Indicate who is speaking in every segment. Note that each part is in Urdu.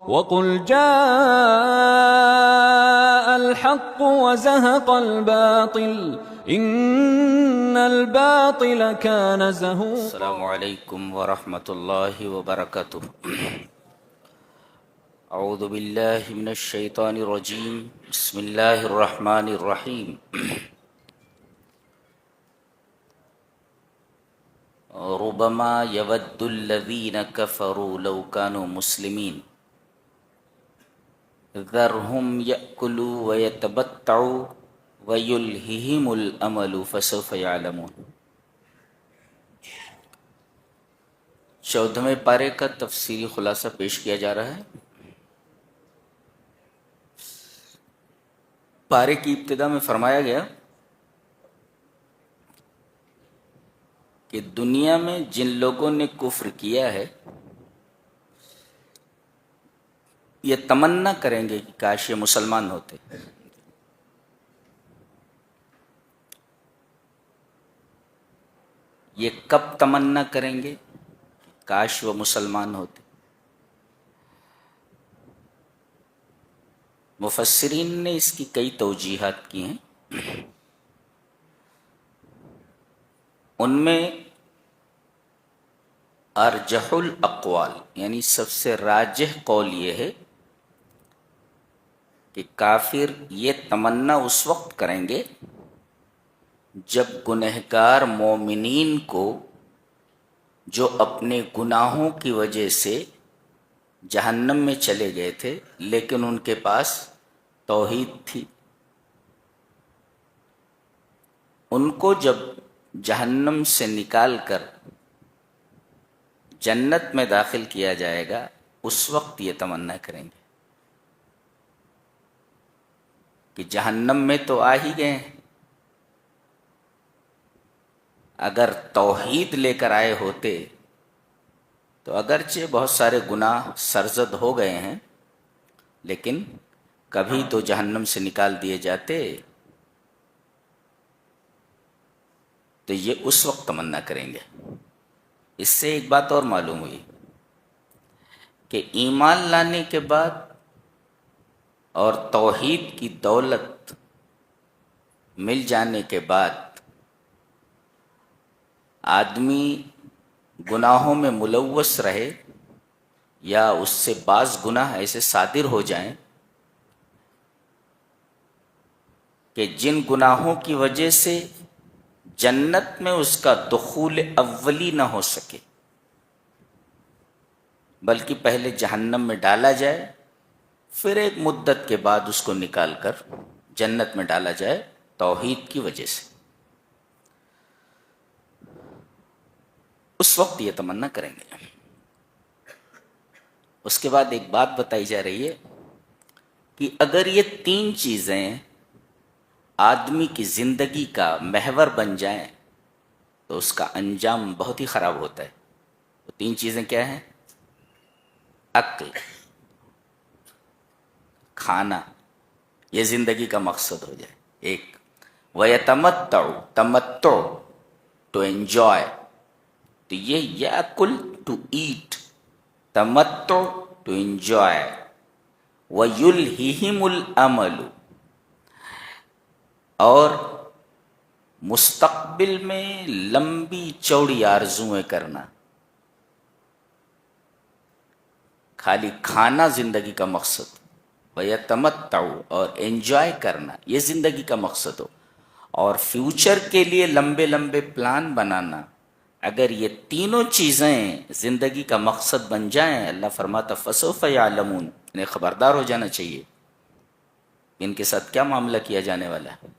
Speaker 1: وقل جاء الحق وزهق الباطل ان الباطل كان زهوقا.
Speaker 2: السلام علیکم ورحمۃ اللہ وبرکاتہ. اعوذ باللہ من الشیطان الرجیم. بسم اللہ الرحمن الرحیم. ربما يود الذين كفروا لو كانوا مسلمين ذرهم يأكلوا ويتمتعوا ويلههم الأمل فسوف يعلمون. 14ویں پارے کا تفسیری خلاصہ پیش کیا جا رہا ہے. پارے کی ابتدا میں فرمایا گیا کہ دنیا میں جن لوگوں نے کفر کیا ہے یہ تمنا کریں گے کہ کاش یہ مسلمان ہوتے. یہ کب تمنا کریں گے؟ کاش وہ مسلمان ہوتے. مفسرین نے اس کی کئی توجیحات کی ہیں. ان میں ارجح الاقوال یعنی سب سے راجح قول یہ ہے کہ کافر یہ تمنا اس وقت کریں گے جب گنہگار مومنین کو جو اپنے گناہوں کی وجہ سے جہنم میں چلے گئے تھے لیکن ان کے پاس توحید تھی، ان کو جب جہنم سے نکال کر جنت میں داخل کیا جائے گا اس وقت یہ تمنا کریں گے کہ جہنم میں تو آ ہی گئے ہیں، اگر توحید لے کر آئے ہوتے تو اگرچہ بہت سارے گناہ سرزد ہو گئے ہیں لیکن کبھی تو جہنم سے نکال دیے جاتے. تو یہ اس وقت تمنا کریں گے. اس سے ایک بات اور معلوم ہوئی کہ ایمان لانے کے بعد اور توحید کی دولت مل جانے کے بعد آدمی گناہوں میں ملوث رہے یا اس سے بعض گناہ ایسے صادر ہو جائیں کہ جن گناہوں کی وجہ سے جنت میں اس کا دخول اولی نہ ہو سکے بلکہ پہلے جہنم میں ڈالا جائے پھر ایک مدت کے بعد اس کو نکال کر جنت میں ڈالا جائے توحید کی وجہ سے. اس وقت یہ تمنا کریں گے. اس کے بعد ایک بات بتائی جا رہی ہے کہ اگر یہ 3 چیزیں آدمی کی زندگی کا محور بن جائیں تو اس کا انجام بہت ہی خراب ہوتا ہے. وہ 3 چیزیں کیا ہیں؟ عقل، کھانا، یہ زندگی کا مقصد ہو جائے ایک. وَيَتَمَتَّعُ تمتع ٹو انجوائے، تو یہ یاکل ٹو ایٹ، تمتع ٹو انجوائے، وَيُلْهِهِمُ الْأَمَلُ اور مستقبل میں لمبی چوڑی آرزویں کرنا. خالی کھانا زندگی کا مقصد، وَيَتَمَتَّعُ اور انجوائے کرنا یہ زندگی کا مقصد ہو، اور فیوچر کے لیے لمبے لمبے پلان بنانا. اگر یہ تینوں چیزیں زندگی کا مقصد بن جائیں اللہ فرماتا فسوف یعلمون، انہیں خبردار ہو جانا چاہیے ان کے ساتھ کیا معاملہ کیا جانے والا ہے.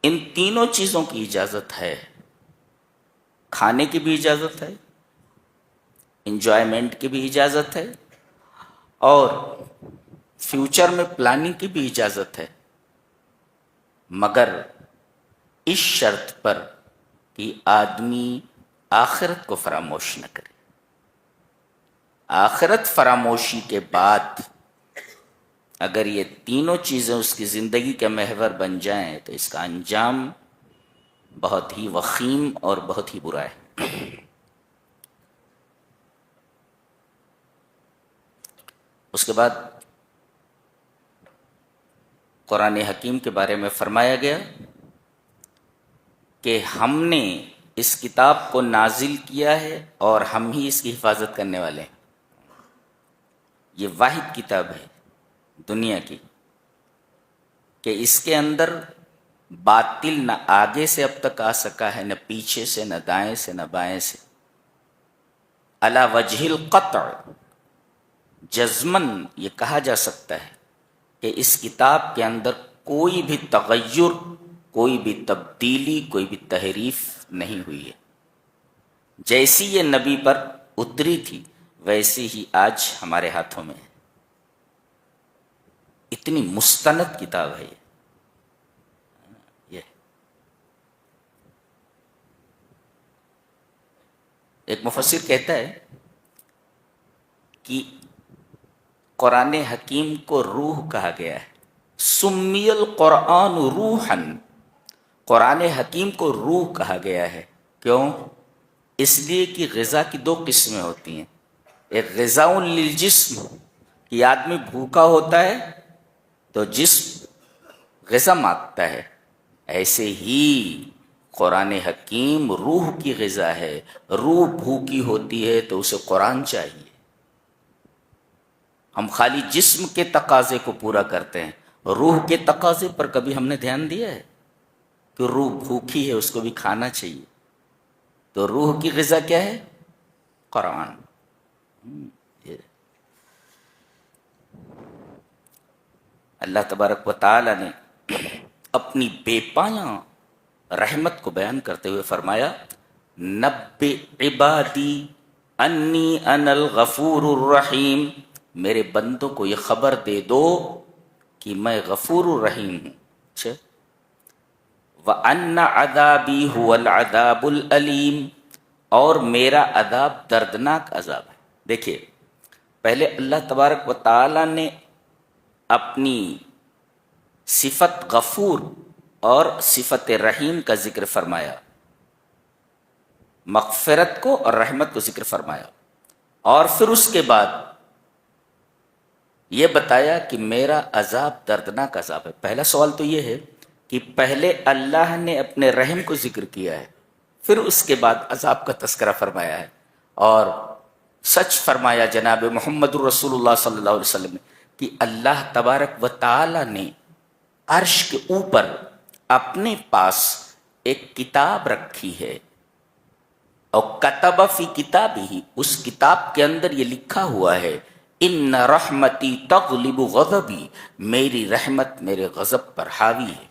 Speaker 2: ان تینوں چیزوں کی اجازت ہے. کھانے کی بھی اجازت ہے، انجوائمنٹ کی بھی اجازت ہے، اور فیوچر میں پلاننگ کی بھی اجازت ہے، مگر اس شرط پر کہ آدمی آخرت کو فراموش نہ کرے. آخرت فراموشی کے بعد اگر یہ تینوں چیزیں اس کی زندگی کا محور بن جائیں تو اس کا انجام بہت ہی وخیم اور بہت ہی برا ہے. اس کے بعد قرآن حکیم کے بارے میں فرمایا گیا کہ ہم نے اس کتاب کو نازل کیا ہے اور ہم ہی اس کی حفاظت کرنے والے ہیں. یہ واحد کتاب ہے دنیا کی کہ اس کے اندر باطل نہ آگے سے اب تک آ سکا ہے، نہ پیچھے سے، نہ دائیں سے، نہ بائیں سے. علی وجہ القطع جزمن یہ کہا جا سکتا ہے کہ اس کتاب کے اندر کوئی بھی تغیر، کوئی بھی تبدیلی، کوئی بھی تحریف نہیں ہوئی ہے. جیسی یہ نبی پر اتری تھی ویسی ہی آج ہمارے ہاتھوں میں ہے. اتنی مستند کتاب ہے یہ. ایک مفسر کہتا ہے کہ قرآن حکیم کو روح کہا گیا ہے. سمی القرآن روحا، قرآن حکیم کو روح کہا گیا ہے. کیوں؟ اس لیے کہ غذا کی دو قسمیں ہوتی ہیں. ایک غذاء للجسم کہ آدمی بھوکا ہوتا ہے تو جسم غذا مانگتا ہے، ایسے ہی قرآن حکیم روح کی غذا ہے. روح بھوکی ہوتی ہے تو اسے قرآن چاہیے. ہم خالی جسم کے تقاضے کو پورا کرتے ہیں، روح کے تقاضے پر کبھی ہم نے دھیان دیا ہے کہ روح بھوکی ہے، اس کو بھی کھانا چاہیے. تو روح کی غذا کیا ہے؟ قرآن. اللہ تبارک و تعالی نے اپنی بے پایاں رحمت کو بیان کرتے ہوئے فرمایا نبئ عبادی انی انا الغفور الرحیم، میرے بندوں کو یہ خبر دے دو کہ میں غفور الرحیم ہوں. اچھا، وَأَنَّ عَذَابِي هُوَ الْعَذَابُ الْأَلِيمُ، اور میرا عذاب دردناک عذاب ہے. دیکھیے، پہلے اللہ تبارک و تعالی نے اپنی صفت غفور اور صفت رحیم کا ذکر فرمایا، مغفرت کو اور رحمت کو ذکر فرمایا، اور پھر اس کے بعد یہ بتایا کہ میرا عذاب دردناک عذاب ہے. پہلا سوال تو یہ ہے کہ پہلے اللہ نے اپنے رحم کو ذکر کیا ہے، پھر اس کے بعد عذاب کا تذکرہ فرمایا ہے. اور سچ فرمایا جناب محمد الرسول اللہ صلی اللہ علیہ وسلم نے کہ اللہ تبارک و تعالی نے عرش کے اوپر اپنے پاس ایک کتاب رکھی ہے، اور کتب فی کتابہ، اس کتاب کے اندر یہ لکھا ہوا ہے ان رحمتی تغلب غضبی، میری رحمت میرے غضب پر حاوی ہے.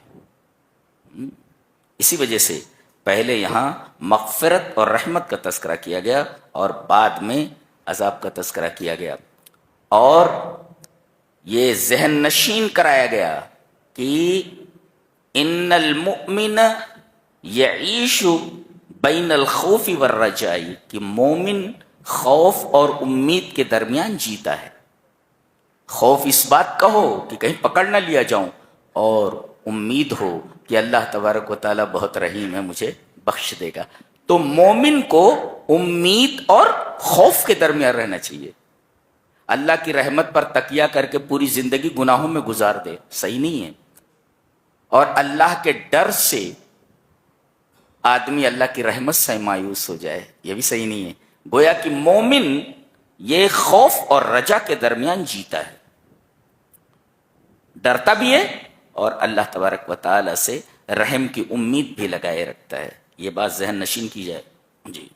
Speaker 2: اسی وجہ سے پہلے یہاں مغفرت اور رحمت کا تذکرہ کیا گیا اور بعد میں عذاب کا تذکرہ کیا گیا، اور یہ ذہن نشین کرایا گیا کہ ان المؤمن یعیش بین الخوف والرجاء، کہ مومن خوف اور امید کے درمیان جیتا ہے. خوف اس بات کا ہو کہ کہیں پکڑ نہ لیا جاؤں، اور امید ہو کہ اللہ تبارک و تعالیٰ بہت رحیم ہے، مجھے بخش دے گا. تو مومن کو امید اور خوف کے درمیان رہنا چاہیے. اللہ کی رحمت پر تکیہ کر کے پوری زندگی گناہوں میں گزار دے، صحیح نہیں ہے. اور اللہ کے ڈر سے آدمی اللہ کی رحمت سے مایوس ہو جائے، یہ بھی صحیح نہیں ہے. گویا کہ مومن یہ خوف اور رجا کے درمیان جیتا ہے، ڈرتا بھی ہے اور اللہ تبارک و تعالی سے رحم کی امید بھی لگائے رکھتا ہے. یہ بات ذہن نشین کی جائے. جی،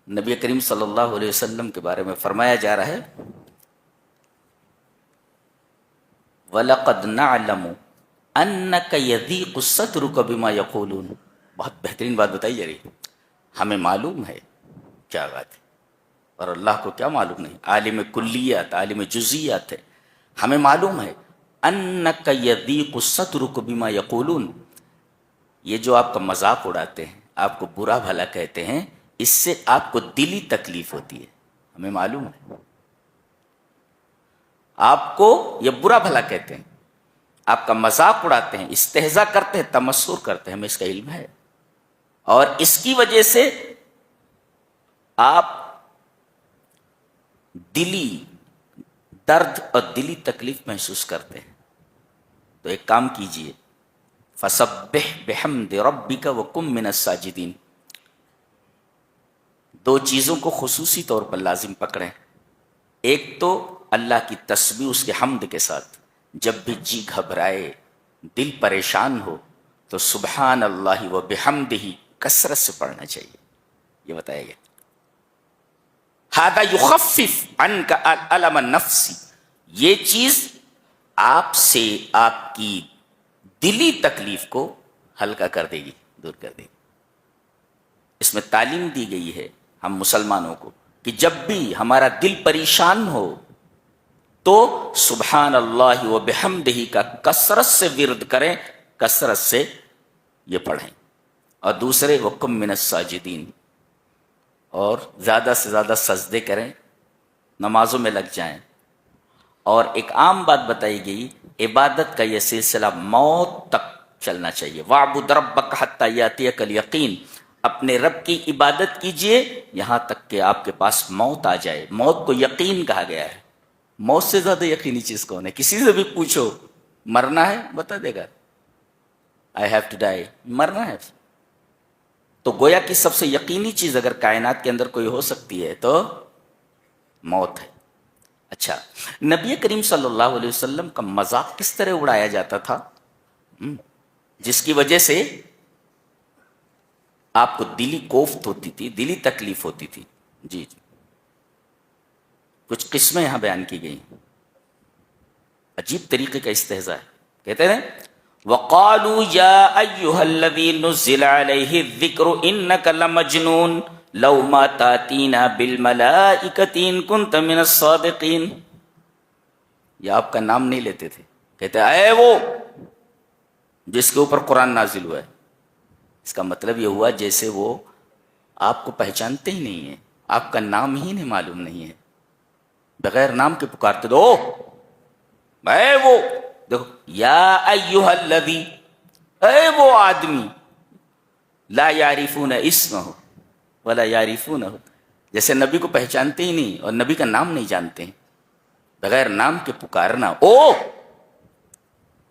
Speaker 2: نبی کریم صلی اللہ علیہ وسلم کے بارے میں فرمایا جا رہا ہے وَلَقَدْ نَعْلَمُ أَنَّكَ يَضِيقُ صَدْرُكَ بِمَا يَقُولُونَ. بہت بہترین بات بتائی جا رہی ہے. ہمیں معلوم ہے، کیا بات ہے، اور اللہ کو کیا معلوم نہیں، عالم کلیات عالم جزیات ہے. ہمیں معلوم ہے انک یضیق صدرک بما یقولون، یہ جو آپ کا مذاق اڑاتے ہیں، آپ کو برا بھلا کہتے ہیں، اس سے آپ کو دلی تکلیف ہوتی ہے. ہمیں معلوم ہے آپ کو یہ برا بھلا کہتے ہیں، آپ کا مذاق اڑاتے ہیں، استہزاء کرتے ہیں، تمسخر کرتے ہیں، ہمیں اس کا علم ہے. اور اس کی وجہ سے آپ دلی درد اور دلی تکلیف محسوس کرتے ہیں تو ایک کام کیجئے، فسبح بحمد ربک وکن من الساجدین، دو چیزوں کو خصوصی طور پر لازم پکڑیں. ایک تو اللہ کی تسبیح اس کے حمد کے ساتھ، جب بھی جی گھبرائے، دل پریشان ہو تو سبحان اللہ و بحمدہ کثرت سے پڑھنا چاہیے. یہ بتایا گیا ھذا یخفف عنک الم النفس، یہ چیز آپ سے آپ کی دلی تکلیف کو ہلکا کر دے گی، دور کر دے گی. اس میں تعلیم دی گئی ہے ہم مسلمانوں کو کہ جب بھی ہمارا دل پریشان ہو تو سبحان اللہ و بحمدہ کا کثرت سے ورد کریں، کثرت سے یہ پڑھیں. اور دوسرے وکم من الساجدین، اور زیادہ سے زیادہ سجدے کریں، نمازوں میں لگ جائیں. اور ایک عام بات بتائی گئی، عبادت کا یہ سلسلہ موت تک چلنا چاہیے. وَاعْبُدْ رَبَّكَ حَتَّى يَأْتِيَكَ الْيَقِينُ، اپنے رب کی عبادت کیجئے یہاں تک کہ آپ کے پاس موت آ جائے. موت کو یقین کہا گیا ہے. موت سے زیادہ یقینی چیز کون ہے؟ کسی سے بھی پوچھو مرنا ہے بتا دے گا I have to die، مرنا ہے. تو گویا کہ سب سے یقینی چیز اگر کائنات کے اندر کوئی ہو سکتی ہے تو موت ہے. اچھا، نبی کریم صلی اللہ علیہ وسلم کا مذاق کس طرح اڑایا جاتا تھا جس کی وجہ سے آپ کو دلی کوفت ہوتی تھی، دلی تکلیف ہوتی تھی. جی کچھ قسمیں یہاں بیان کی گئی، عجیب طریقے کا استہزاء ہے. کہتے ہیں وَقَالُوا يَا أَيُّهَا الَّذِي نُزِّلَ عَلَيْهِ الذِّكْرُ إِنَّكَ لَمَجْنُونَ لَوْ مَا تَأْتِينَا بِالْمَلَائِكَةِ إِن كُنتَ مِنَ الصَّادِقِينَ. یہ آپ کا نام نہیں لیتے تھے، کہتے اے وہ جس کے اوپر قرآن نازل ہوا ہے. اس کا مطلب یہ ہوا جیسے وہ آپ کو پہچانتے ہی نہیں ہیں، آپ کا نام ہی نہیں معلوم نہیں ہے، بغیر نام کے پکارتے دو اے وہ. دیکھو یا ایھا الذی، اے وہ آدمی، لا یعرفون اسمہ ولا یعرفونہ، جیسے نبی کو پہچانتے ہی نہیں اور نبی کا نام نہیں جانتے ہیں، بغیر نام کے پکارنا او،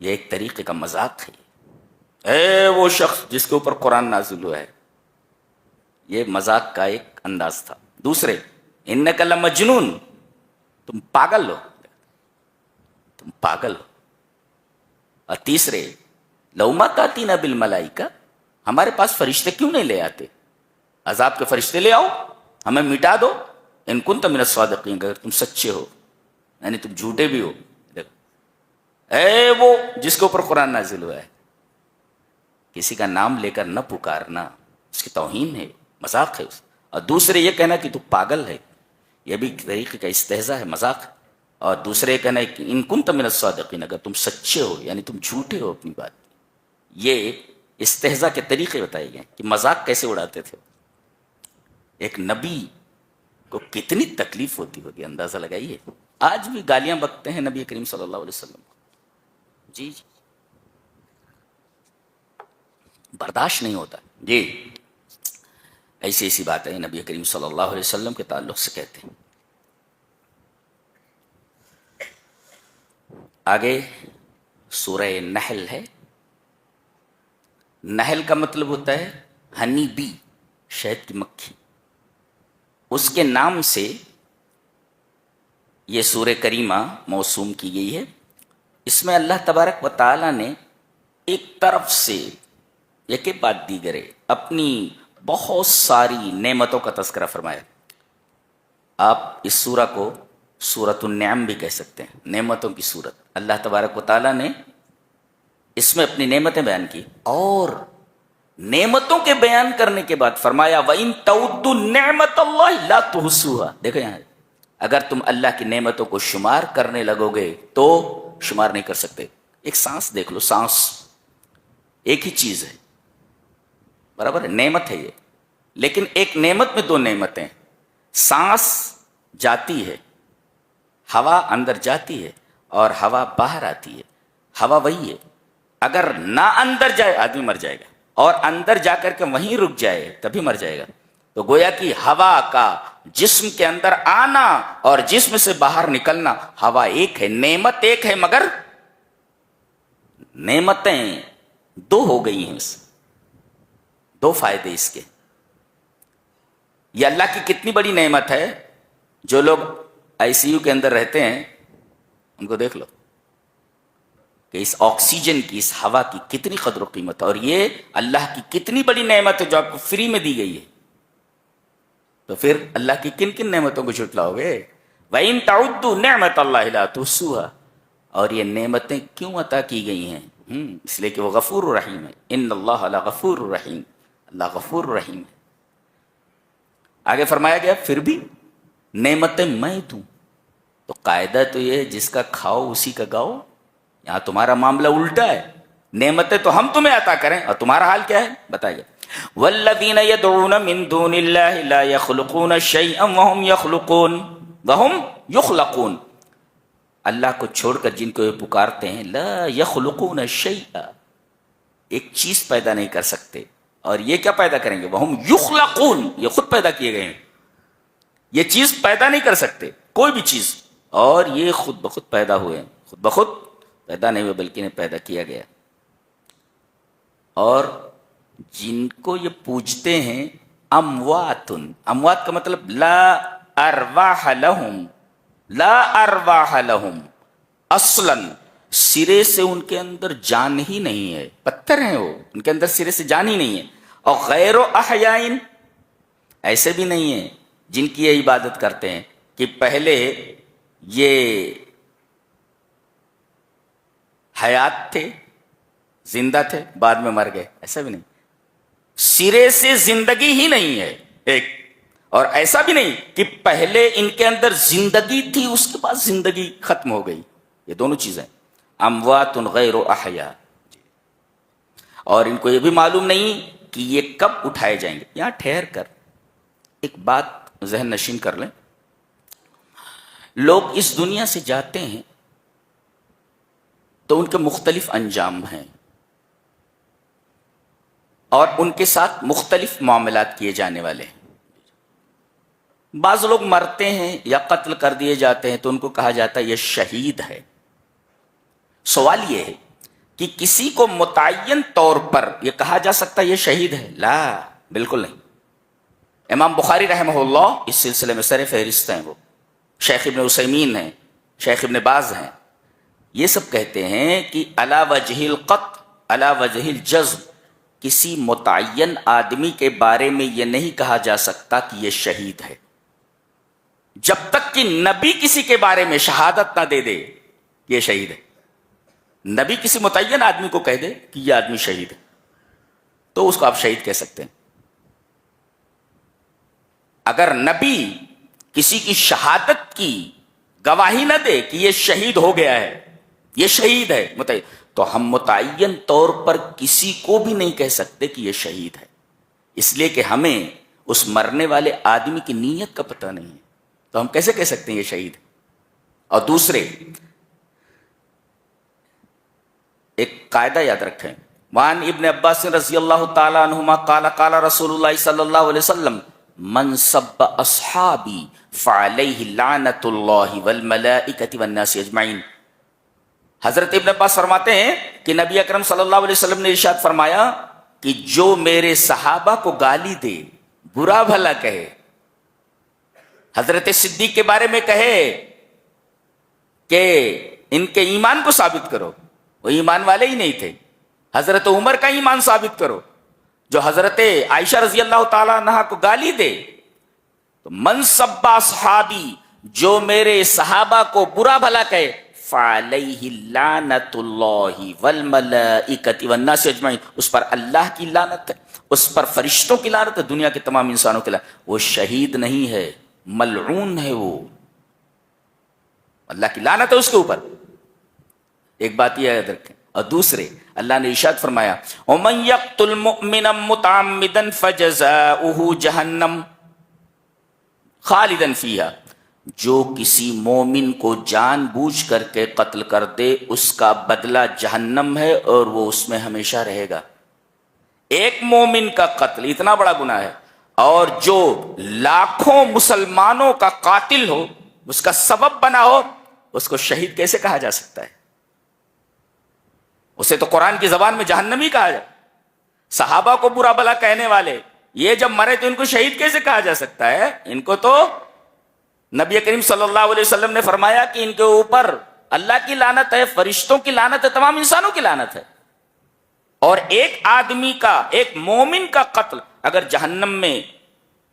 Speaker 2: یہ ایک طریقے کا مذاق ہے. اے وہ شخص جس کے اوپر قرآن نازل ہوا ہے، یہ مذاق کا ایک انداز تھا. دوسرے انک لمجنون، تم پاگل ہو، تم پاگل ہو. اور تیسرے لو ما تاتینا بالملائکہ، ہمارے پاس فرشتے کیوں نہیں لے آتے؟ عذاب کے فرشتے لے آؤ، ہمیں مٹا دو. ان کنت من الصادقین، اگر تم سچے ہو، یعنی تم جھوٹے بھی ہو. اے وہ جس کے اوپر قرآن نازل ہوا ہے، کسی کا نام لے کر نہ پکارنا، اس کی توہین ہے، مذاق ہے. اور دوسرے یہ کہنا کہ تو پاگل ہے، یہ بھی طریقے کا استہزاء ہے، مذاق ہے. اور دوسرے کہنا ہے کہ ان کنت من الصادقین، اگر تم سچے ہو یعنی تم جھوٹے ہو اپنی بات. یہ استہزاء کے طریقے بتائے گئے کہ مذاق کیسے اڑاتے تھے. ایک نبی کو کتنی تکلیف ہوتی ہوگی، اندازہ لگائیے. آج بھی گالیاں بکتے ہیں نبی کریم صلی اللہ علیہ وسلم کو. جی برداشت نہیں ہوتا. جی ایسی ایسی باتیں نبی کریم صلی اللہ علیہ وسلم کے تعلق سے کہتے ہیں. آگے سورہ نحل ہے. نحل کا مطلب ہوتا ہے ہنی بی، شہد کی مکھی. اس کے نام سے یہ سورہ کریمہ موسوم کی گئی ہے. اس میں اللہ تبارک و تعالی نے ایک طرف سے یکے بعد دیگرے اپنی بہت ساری نعمتوں کا تذکرہ فرمایا. آپ اس سورہ کو سورۃ النعم بھی کہہ سکتے ہیں، نعمتوں کی سورت. اللہ تبارک و تعالیٰ نے اس میں اپنی نعمتیں بیان کی، اور نعمتوں کے بیان کرنے کے بعد فرمایا وَإِن تَعُدُّوا نِعْمَتَ اللَّهِ لَا تُحْصُوهَا. دیکھو یہاں، اگر تم اللہ کی نعمتوں کو شمار کرنے لگو گے تو شمار نہیں کر سکتے. ایک سانس دیکھ لو، سانس ایک ہی چیز ہے، برابر ہے، نعمت ہے یہ. لیکن ایک نعمت میں دو نعمتیں، سانس جاتی ہے، ہوا اندر جاتی ہے اور ہوا باہر آتی ہے. ہوا وہی ہے، اگر نہ اندر جائے آدمی مر جائے گا، اور اندر جا کر کے وہیں رک جائے تبھی مر جائے گا. تو گویا کہ ہوا کا جسم کے اندر آنا اور جسم سے باہر نکلنا، ہوا ایک ہے، نعمت ایک ہے، مگر نعمتیں دو ہو گئی ہیں، اس دو فائدے اس کے۔ یہ اللہ کی کتنی بڑی نعمت ہے، جو لوگ آئی سی یو کے اندر رہتے ہیں ان کو دیکھ لو کہ اس آکسیجن کی، اس ہوا کی کتنی قدر و قیمت ہے، اور یہ اللہ کی کتنی بڑی نعمت ہے جو آپ کو فری میں دی گئی ہے۔ تو پھر اللہ کی کن کن نعمتوں کو جھٹلاؤ گے؟ وَإِن تَعُدُّوا نِعْمَتَ اللَّهِ لَا تُحْصُوهَا، اور یہ نعمتیں کیوں عطا کی گئی ہیں؟ اس لیے کہ وہ غفور الرحیم ہے۔ ان اللہ لغفور الرحیم، اللہ غفور الرحیم ہے۔ آگے فرمایا گیا پھر بھی نعمتیں میں دوں، تو قاعدہ تو یہ ہے جس کا کھاؤ اسی کا گاؤ۔ یہاں تمہارا معاملہ الٹا ہے، نعمتیں تو ہم تمہیں عطا کریں اور تمہارا حال کیا ہے بتائیے۔ والذین یدعون من دون اللہ لا یخلقون شیئا وهم یخلقون، اللہ کو چھوڑ کر جن کو یہ پکارتے ہیں، لا یخلقون شیئا، ایک چیز پیدا نہیں کر سکتے، اور یہ کیا پیدا کریں گے؟ وہم یخلقون، یہ خود پیدا کیے گئے ہیں، یہ چیز پیدا نہیں کر سکتے کوئی بھی چیز، اور یہ خود بخود پیدا ہوئے ہیں، خود بخود پیدا نہیں ہوئے بلکہ انہیں پیدا کیا گیا۔ اور جن کو یہ پوجتے ہیں اموات، اموات کا مطلب لا ارواح لہم، لا ارواح لہم، اصلا سرے سے ان کے اندر جان ہی نہیں ہے، پتھر ہیں وہ، ان کے اندر سرے سے جان ہی نہیں ہے۔ اور غیر احیائن، ایسے بھی نہیں ہیں جن کی یہ عبادت کرتے ہیں کہ پہلے یہ حیات تھے، زندہ تھے، بعد میں مر گئے، ایسا بھی نہیں، سرے سے زندگی ہی نہیں ہے ایک، اور ایسا بھی نہیں کہ پہلے ان کے اندر زندگی تھی اس کے بعد زندگی ختم ہو گئی، یہ دونوں چیزیں، اموات غیر احیا۔ اور ان کو یہ بھی معلوم نہیں کہ یہ کب اٹھائے جائیں گے۔ یہاں ٹھہر کر ایک بات ذہن نشین کر لیں، لوگ اس دنیا سے جاتے ہیں تو ان کے مختلف انجام ہیں، اور ان کے ساتھ مختلف معاملات کیے جانے والے ہیں۔ بعض لوگ مرتے ہیں یا قتل کر دیے جاتے ہیں تو ان کو کہا جاتا ہے یہ شہید ہے۔ سوال یہ ہے کہ کسی کو متعین طور پر یہ کہا جا سکتا ہے یہ شہید ہے؟ لا، بالکل نہیں۔ امام بخاری رحمہ اللہ اس سلسلے میں سر فہرست ہیں، وہ شیخ ابن عثیمین ہیں، شیخ ابن باز ہیں، یہ سب کہتے ہیں کہ علی وجہ القطع علی وجہ الجزم، کسی متعین آدمی کے بارے میں یہ نہیں کہا جا سکتا کہ یہ شہید ہے جب تک کہ نبی کسی کے بارے میں شہادت نہ دے دے یہ شہید ہے۔ نبی کسی متعین آدمی کو کہہ دے کہ یہ آدمی شہید ہے تو اس کو آپ شہید کہہ سکتے ہیں۔ اگر نبی کسی کی شہادت کی گواہی نہ دے کہ یہ شہید ہو گیا ہے، یہ شہید ہے متعین، تو ہم متعین طور پر کسی کو بھی نہیں کہہ سکتے کہ یہ شہید ہے، اس لیے کہ ہمیں اس مرنے والے آدمی کی نیت کا پتہ نہیں ہے، تو ہم کیسے کہہ سکتے ہیں یہ شہید ہے۔ اور دوسرے ایک قاعدہ یاد رکھیں، وان ابن عباس رضی اللہ تعالی عنہما قال قال رسول اللہ صلی اللہ علیہ وسلم من سب اصحابی فعلیہ لعنت اللہ والملائکۃ والناس اجمعین۔ حضرت ابن عباس فرماتے ہیں کہ نبی اکرم صلی اللہ علیہ وسلم نے ارشاد فرمایا کہ جو میرے صحابہ کو گالی دے، برا بھلا کہے، حضرت صدیق کے بارے میں کہے کہ ان کے ایمان کو ثابت کرو، وہ ایمان والے ہی نہیں تھے، حضرت عمر کا ایمان ثابت کرو، جو حضرت عائشہ رضی اللہ تعالی عنہا کو گالی دے، تو من سب اصحابی، جو میرے صحابہ کو برا بھلا کہے، فعلیہ لعنت اللہ والملائکۃ والناس اجمعین، اس پر اللہ کی لعنت ہے، اس پر فرشتوں کی لعنت ہے، دنیا کے تمام انسانوں کی لعنت۔ وہ شہید نہیں ہے، ملعون ہے، وہ اللہ کی لعنت ہے اس کے اوپر۔ ایک بات یہ یاد رکھیں۔ اور دوسرے اللہ نے ارشاد فرمایا وَمَن يَقْتُلْ مُؤْمِنًا مُتَعَمِّدًا فَجَزَاؤُهُ جَهَنَّمُ خَالِدًا فِيهَا، جو کسی مومن کو جان بوجھ کر کے قتل کر دے اس کا بدلہ جہنم ہے اور وہ اس میں ہمیشہ رہے گا۔ ایک مومن کا قتل اتنا بڑا گناہ ہے، اور جو لاکھوں مسلمانوں کا قاتل ہو، اس کا سبب بنا ہو، اس کو شہید کیسے کہا جا سکتا ہے؟ اسے تو قرآن کی زبان میں جہنمی کہا جائے. صحابہ کو برا بلا کہنے والے یہ جب مرے تو ان کو شہید کیسے کہا جا سکتا ہے؟ ان کو تو نبی کریم صلی اللہ علیہ وسلم نے فرمایا کہ ان کے اوپر اللہ کی لعنت ہے، فرشتوں کی لعنت ہے، تمام انسانوں کی لعنت ہے. اور ایک آدمی کا، ایک مومن کا قتل اگر جہنم میں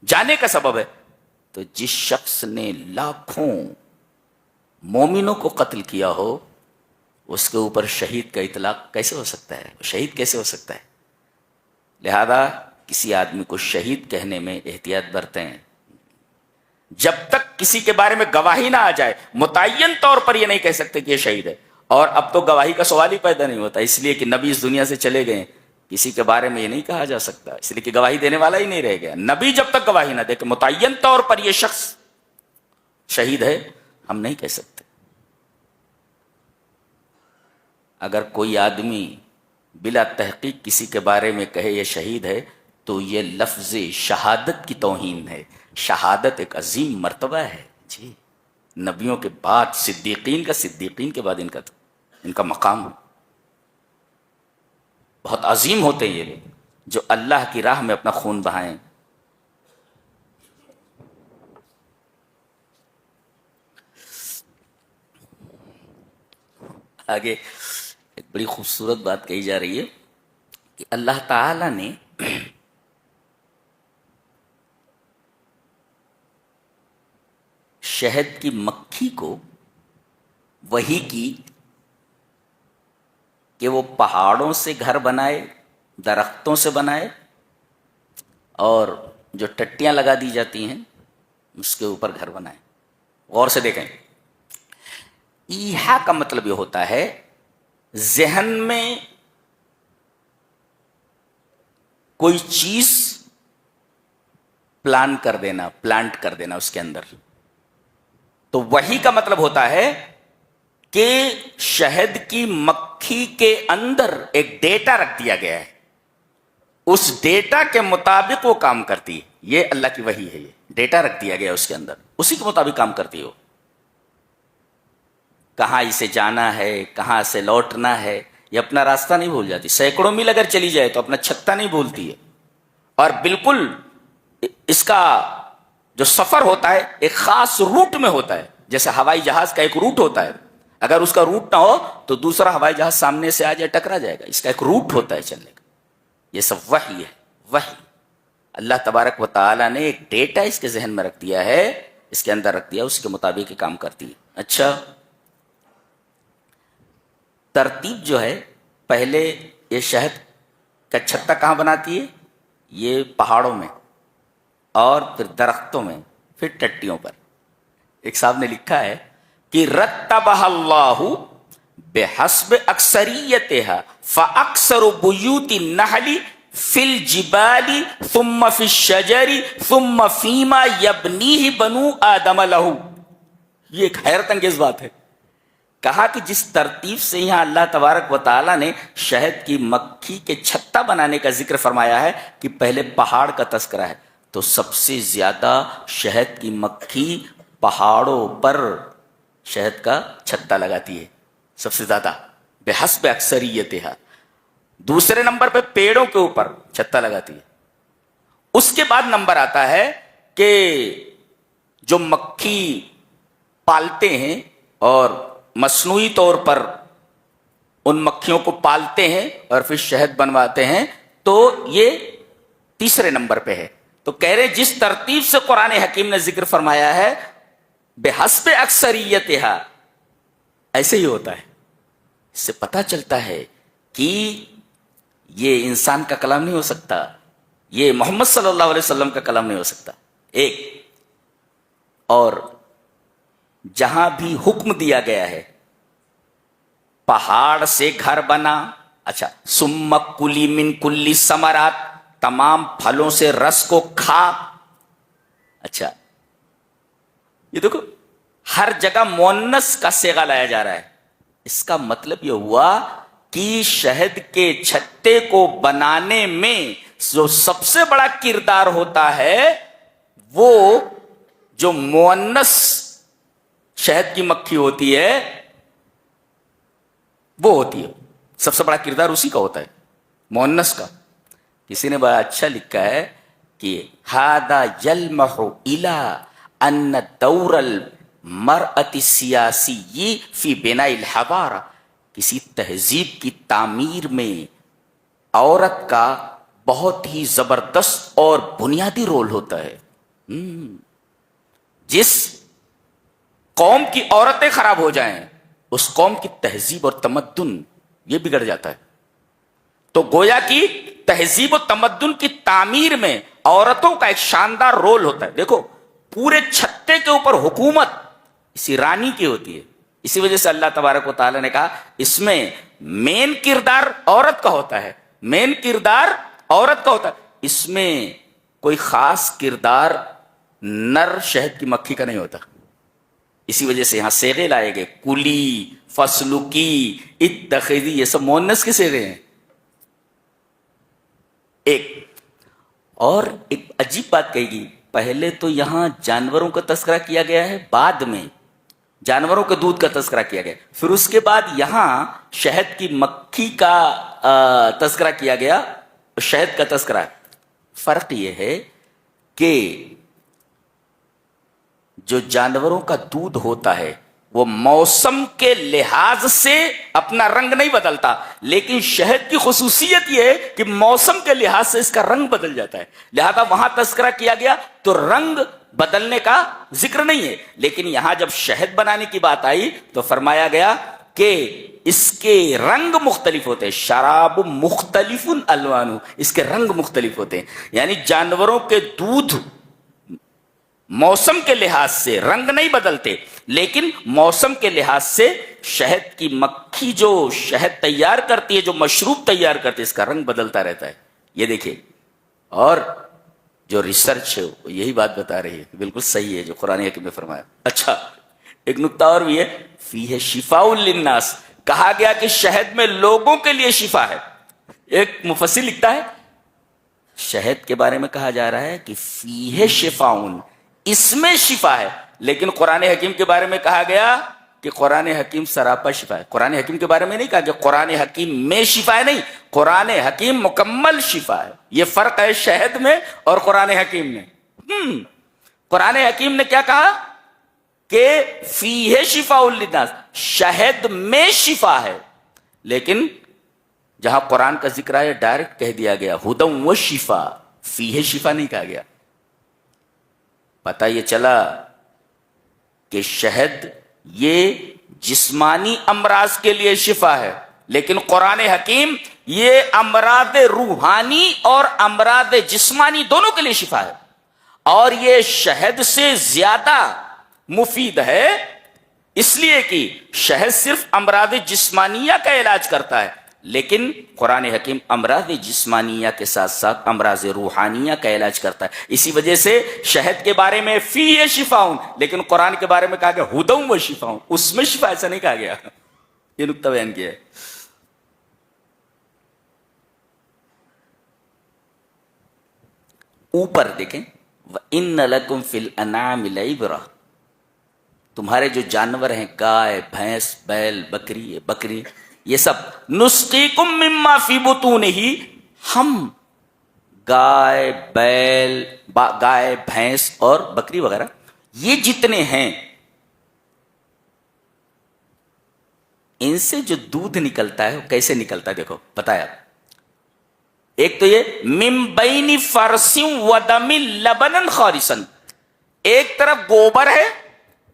Speaker 2: جانے کا سبب ہے، تو جس شخص نے لاکھوں مومنوں کو قتل کیا ہو اس کے اوپر شہید کا اطلاق کیسے ہو سکتا ہے؟ شہید کیسے ہو سکتا ہے؟ لہذا کسی آدمی کو شہید کہنے میں احتیاط برتیں. جب تک کسی کے بارے میں گواہی نہ آ جائے متعین طور پر یہ نہیں کہہ سکتے کہ یہ شہید ہے. اور اب تو گواہی کا سوال ہی پیدا نہیں ہوتا، اس لیے کہ نبی اس دنیا سے چلے گئے، کسی کے بارے میں یہ نہیں کہا جا سکتا، اس لیے کہ گواہی دینے والا ہی نہیں رہ گیا. نبی جب تک گواہی نہ دے کہ متعین طور پر یہ شخص شہید ہے، ہم نہیں کہہ سکتے. اگر کوئی آدمی بلا تحقیق کسی کے بارے میں کہے یہ شہید ہے تو یہ لفظ شہادت کی توہین ہے. شہادت ایک عظیم مرتبہ ہے جی، نبیوں کے بعد صدیقین کے بعد ان کا مقام بہت عظیم ہوتے ہیں. یہ لوگ جو اللہ کی راہ میں اپنا خون بہائیں. آگے ایک بڑی خوبصورت بات کہی جا رہی ہے کہ اللہ تعالی نے شہد کی مکھی کو وحی کی کہ وہ پہاڑوں سے گھر بنائے، درختوں سے بنائے، اور جو ٹٹیاں لگا دی جاتی ہیں اس کے اوپر گھر بنائے. غور سے دیکھیں، ایحا کا مطلب یہ ہوتا ہے ذہن میں کوئی چیز پلانٹ کر دینا اس کے اندر. تو وحی کا مطلب ہوتا ہے کہ شہد کی مکھی کے اندر ایک ڈیٹا رکھ دیا گیا ہے، اس ڈیٹا کے مطابق وہ کام کرتی ہے. یہ اللہ کی وحی ہے. یہ ڈیٹا رکھ دیا گیا اس کے اندر، اسی کے مطابق کام کرتی ہو. کہاں اسے جانا ہے، کہاں سے لوٹنا ہے، یہ اپنا راستہ نہیں بھول جاتی. سینکڑوں میل اگر چلی جائے تو اپنا چھتہ نہیں بھولتی ہے. اور بالکل اس کا جو سفر ہوتا ہے ایک خاص روٹ میں ہوتا ہے. جیسے ہوائی جہاز کا ایک روٹ ہوتا ہے، اگر اس کا روٹ نہ ہو تو دوسرا ہوائی جہاز سامنے سے آ جائے ٹکرا جائے گا. اس کا ایک روٹ ہوتا ہے چلنے کا. یہ سب وحی ہے. وحی اللہ تبارک و تعالی نے ایک ڈیٹا اس کے ذہن میں رکھ دیا ہے، اس کے اندر رکھ دیا، اس کے مطابق کام کرتی ہے. اچھا، ترتیب جو ہے، پہلے یہ شہد کا چھتہ کہاں بناتی ہے؟ یہ پہاڑوں میں، اور پھر درختوں میں، پھر ٹٹیوں پر. ایک صاحب نے لکھا ہے کہ رتبہ اللہ بحسب اکثریتها فاکثر بیوت النحل فی الجبال ثم فی الشجر ثم فیما یبنیہ بنو آدم لہ. یہ ایک حیرت انگیز بات ہے. کہا کہ جس ترتیب سے یہاں اللہ تبارک و تعالیٰ نے شہد کی مکھی کے چھتہ بنانے کا ذکر فرمایا ہے کہ پہلے پہاڑ کا تذکرہ ہے، تو سب سے زیادہ شہد کی مکھی پہاڑوں پر شہد کا چھتہ لگاتی ہے، سب سے زیادہ بحسب اکثریتها. دوسرے نمبر پہ پیڑوں کے اوپر چھتہ لگاتی ہے. اس کے بعد نمبر آتا ہے کہ جو مکھی پالتے ہیں اور مصنوعی طور پر ان مکھیوں کو پالتے ہیں اور پھر شہد بنواتے ہیں، تو یہ تیسرے نمبر پہ ہے. تو کہہ رہے جس ترتیب سے قرآن حکیم نے ذکر فرمایا ہے بحسب اکثریتها، ایسے ہی ہوتا ہے. اس سے پتہ چلتا ہے کہ یہ انسان کا کلام نہیں ہو سکتا، یہ محمد صلی اللہ علیہ وسلم کا کلام نہیں ہو سکتا. ایک اور جہاں بھی حکم دیا گیا ہے پہاڑ سے گھر بنا، اچھا ثم کلی من کلی ثمرات، تمام پھلوں سے رس کو کھا. اچھا یہ دیکھو ہر جگہ مؤنث کا صیغہ لایا جا رہا ہے. اس کا مطلب یہ ہوا کہ شہد کے چھتے کو بنانے میں جو سب سے بڑا کردار ہوتا ہے وہ جو مؤنث شہد کی مکھی ہوتی ہے وہ ہوتی ہے، سب سے بڑا کردار اسی کا ہوتا ہے، مؤنث کا۔ کسی نے بڑا اچھا لکھا ہے کہ ہذا یلمح الی ان دور المرأة السیاسی فی بناء الحضارہ، کسی تہذیب کی تعمیر میں عورت کا بہت ہی زبردست اور بنیادی رول ہوتا ہے۔ جس قوم کی عورتیں خراب ہو جائیں اس قوم کی تہذیب اور تمدن یہ بگڑ جاتا ہے۔ تو گویا کی تہذیب و تمدن کی تعمیر میں عورتوں کا ایک شاندار رول ہوتا ہے۔ دیکھو پورے چھتے کے اوپر حکومت اسی رانی کی ہوتی ہے، اسی وجہ سے اللہ تبارک و تعالی نے کہا اس میں مین کردار عورت کا ہوتا ہے، مین کردار عورت کا ہوتا ہے، اس میں کوئی خاص کردار نر شہد کی مکھی کا نہیں ہوتا۔ اسی وجہ سے یہاں صیغے لائے گئے، کلی، فسلکی، اتخذی، یہ سب مؤنث کے صیغے ہیں۔ ایک عجیب بات کہی گئی، پہلے تو یہاں جانوروں کا تذکرہ کیا گیا ہے، بعد میں جانوروں کے دودھ کا تذکرہ کیا گیا، پھر اس کے بعد یہاں شہد کی مکھی کا تذکرہ کیا گیا، شہد کا تذکرہ۔ فرق یہ ہے کہ جو جانوروں کا دودھ ہوتا ہے وہ موسم کے لحاظ سے اپنا رنگ نہیں بدلتا، لیکن شہد کی خصوصیت یہ ہے کہ موسم کے لحاظ سے اس کا رنگ بدل جاتا ہے، لہذا وہاں تذکرہ کیا گیا تو رنگ بدلنے کا ذکر نہیں ہے۔ لیکن یہاں جب شہد بنانے کی بات آئی تو فرمایا گیا کہ اس کے رنگ مختلف ہوتے ہیں، شراب مختلف الوان، اس کے رنگ مختلف ہوتے ہیں، یعنی جانوروں کے دودھ موسم کے لحاظ سے رنگ نہیں بدلتے، لیکن موسم کے لحاظ سے شہد کی مکھی جو شہد تیار کرتی ہے، جو مشروب تیار کرتی ہے، اس کا رنگ بدلتا رہتا ہے۔ یہ دیکھیے، اور جو ریسرچ ہے وہ یہی بات بتا رہی ہے، بالکل صحیح ہے جو قرآن حکیم نے فرمایا۔ اچھا ایک نکتہ اور بھی ہے، فیہ شفاء للناس، کہا گیا کہ شہد میں لوگوں کے لیے شفا ہے۔ ایک مفسر لکھتا ہے شہد کے بارے میں کہا جا رہا ہے کہ فیہ شفاء، اس میں شفا ہے، لیکن قرآن حکیم کے بارے میں کہا گیا کہ قرآن حکیم سراپا شفا ہے۔ قرآن حکیم کے بارے میں نہیں کہا کہ قرآن حکیم میں شفا ہے، نہیں، قرآن حکیم مکمل شفا ہے۔ یہ فرق ہے شہد میں اور قرآن حکیم میں۔ قرآن حکیم نے کیا کہا کہ فیہ شفاء للناس، شہد میں شفا ہے، لیکن جہاں قرآن کا ذکر ہے ڈائریکٹ کہہ دیا گیا ہدی و شفا، فیہ شفا نہیں کہا گیا۔ پتہ یہ چلا کہ شہد یہ جسمانی امراض کے لیے شفا ہے، لیکن قرآن حکیم یہ امراض روحانی اور امراض جسمانی دونوں کے لیے شفا ہے، اور یہ شہد سے زیادہ مفید ہے، اس لیے کہ شہد صرف امراض جسمانیہ کا علاج کرتا ہے، لیکن قرآن حکیم امراض جسمانیہ کے ساتھ ساتھ امراض روحانیہ کا علاج کرتا ہے۔ اسی وجہ سے شہد کے بارے میں فیہ شفاء، لیکن قرآن کے بارے میں کہا گیا ہدی و شفاء، اس میں شفا ایسا نہیں کہا گیا۔ یہ نکتہ بیان کیا ہے۔ اوپر دیکھیں وَإِنَّ لَكُمْ فِي الْأَنْعَامِ لَعِبْرَةً، تمہارے جو جانور ہیں گائے، بھینس، بیل، بکری، یہ سب، نسقیکم مما فی بطونہ، ہم گائے، بیل، گائے، بھینس اور بکری وغیرہ یہ جتنے ہیں ان سے جو دودھ نکلتا ہے وہ کیسے نکلتا ہے، دیکھو بتایا۔ ایک تو یہ من بین فرث و دم لبنا خالصا، ایک طرف گوبر ہے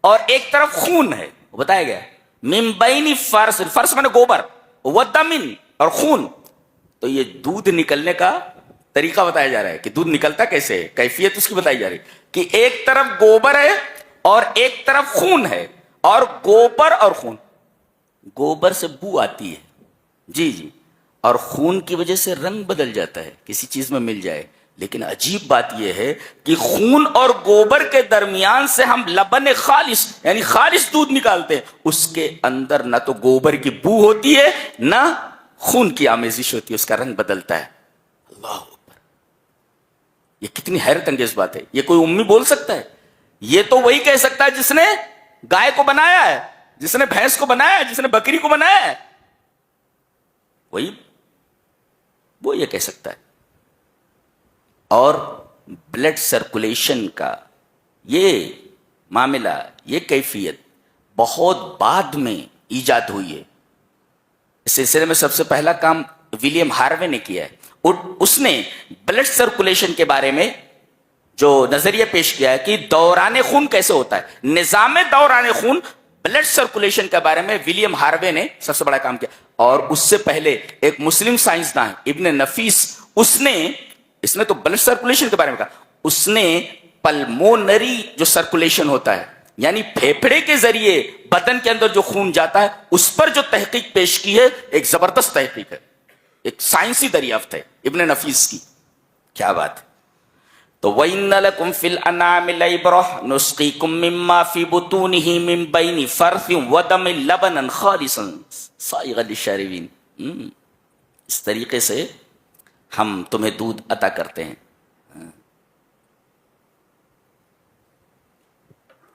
Speaker 2: اور ایک طرف خون ہے، وہ بتایا گیا من بین فرث، فرث میں نے گوبر، و دم اور خون، تو یہ دودھ نکلنے کا طریقہ بتایا جا رہا ہے کہ دودھ نکلتا کیسے ہے، کیفیت اس کی بتائی جا رہی ہے کہ ایک طرف گوبر ہے اور ایک طرف خون ہے، اور گوبر اور خون، گوبر سے بو آتی ہے، جی، اور خون کی وجہ سے رنگ بدل جاتا ہے کسی چیز میں مل جائے، لیکن عجیب بات یہ ہے کہ خون اور گوبر کے درمیان سے ہم لبن خالص یعنی خالص دودھ نکالتے ہیں، اس کے اندر نہ تو گوبر کی بو ہوتی ہے نہ خون کی آمیزش ہوتی ہے، اس کا رنگ بدلتا ہے۔ اللہ اکبر، یہ کتنی حیرت انگیز بات ہے. یہ کوئی امی بول سکتا ہے؟ یہ تو وہی کہہ سکتا ہے جس نے گائے کو بنایا ہے، جس نے بھینس کو بنایا ہے، جس نے بکری کو بنایا ہے، وہی وہ یہ کہہ سکتا ہے. اور بلڈ سرکولیشن کا یہ معاملہ، یہ کیفیت بہت بعد میں ایجاد ہوئی ہے. اس سلسلے میں سب سے پہلا کام ولیم ہاروے نے کیا ہے. اس نے بلڈ سرکولیشن کے بارے میں جو نظریہ پیش کیا ہے کہ دوران خون کیسے ہوتا ہے، نظام دوران خون، بلڈ سرکولیشن کے بارے میں ولیم ہاروے نے سب سے بڑا کام کیا. اور اس سے پہلے ایک مسلم سائنسدان ابن نفیس، اس نے تو بلڈ سرکولیشن کے بارے میں کہا. اس نے پلمونری جو سرکولیشن ہوتا ہے، یعنی پھیپھڑے کے ذریعے بدن کے اندر جو خون جاتا ہے، اس پر جو تحقیق پیش کی ہے، ایک زبردست تحقیق ہے، ایک سائنسی دریافت ہے ابن نفیس کی. کیا بات ہے. تو وَإِنَّ لَكُمْ فِي الْأَنْعَامِ لَعِبْرَةً نُسْقِيكُم مِّمَّا فِي بُطُونِهِ مِن بَيْنِ فَرْثٍ وَدَمٍ لَبَنًا خَالِصًا صَائِغًا لِّلشَّارِبِينَ. اس طریقے سے ہم تمہیں دودھ عطا کرتے ہیں.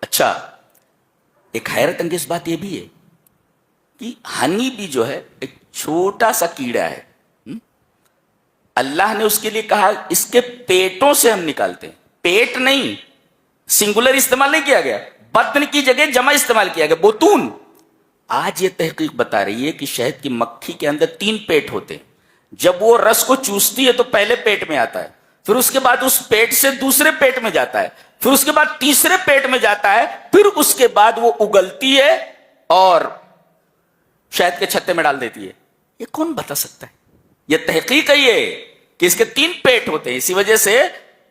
Speaker 2: اچھا، ایک حیرت انگیز بات یہ بھی ہے کہ ہنی بھی جو ہے ایک چھوٹا سا کیڑا ہے. اللہ نے اس کے لیے کہا اس کے پیٹوں سے ہم نکالتے ہیں. پیٹ نہیں، سنگولر استعمال نہیں کیا گیا، بطن کی جگہ جمع استعمال کیا گیا، بطون. آج یہ تحقیق بتا رہی ہے کہ شہد کی مکھی کے اندر 3 پیٹ ہوتے ہیں. جب وہ رس کو چوستی ہے تو پہلے پیٹ میں آتا ہے، پھر اس کے بعد اس پیٹ سے دوسرے پیٹ میں جاتا ہے، پھر اس کے بعد تیسرے پیٹ میں جاتا ہے، پھر اس کے بعد وہ اگلتی ہے اور شہد کے چھتے میں ڈال دیتی ہے. یہ کون بتا سکتا ہے؟ یہ تحقیق ہے یہ کہ اس کے 3 پیٹ ہوتے ہیں، اسی وجہ سے.